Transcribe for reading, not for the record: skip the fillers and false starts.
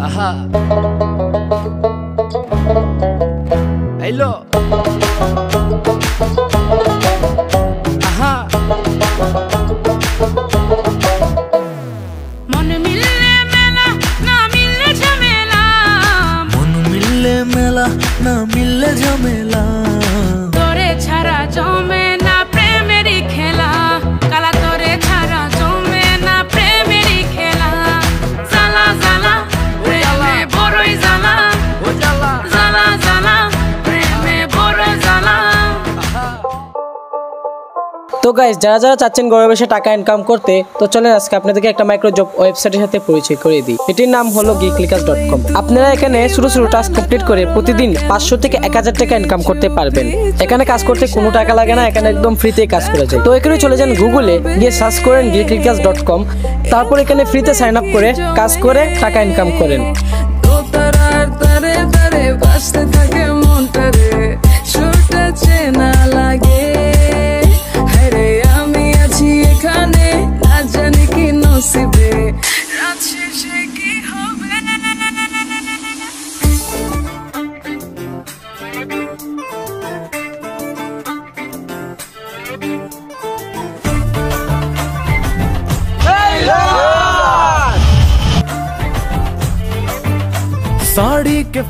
Aha. Hello. Aha. मन मिलने मेला ना मिलने झमेला, मन मिलने मेला ना मिलने झमेला, तोरे छाड़ा जमे ना प्रेमेरी खेला, काला तोरे छाड़ा जमे ना प्रेमेरी खेला, जाला जाला प्रेमे बड़ई जाला, Ojala. जाला जाला प्रेमे बड़ जाला। তো গাইস, যারা যারা চাচ্ছেন ঘরে বসে টাকা ইনকাম করতে, তো চলেন আজকে আপনাদেরকে একটা মাইক্রো জব ওয়েবসাইটের সাথে পরিচয় করে দিই। এটির নাম হলো geeklickers.com। আপনারা এখানে ছোট ছোট টাস্ক কমপ্লিট করে প্রতিদিন 500 থেকে 1000 টাকা ইনকাম করতে পারবেন। এখানে কাজ করতে কোনো টাকা লাগে না, এখানে একদম ফ্রিতে কাজ করা যায়। তো এখানে চলে যান গুগলে, গিয়ে সার্চ করেন geeklickers.com, তারপর এখানে ফ্রিতে সাইন আপ করে কাজ করে টাকা ইনকাম করেন। তো তারার তারে তারে বাসতে থাকে মনটারে, ছুটেছে না লাগে, হরে আমি আছি এখানে, না জানি কি নসিবে, রাত শেষে কি হবে। साड़ी के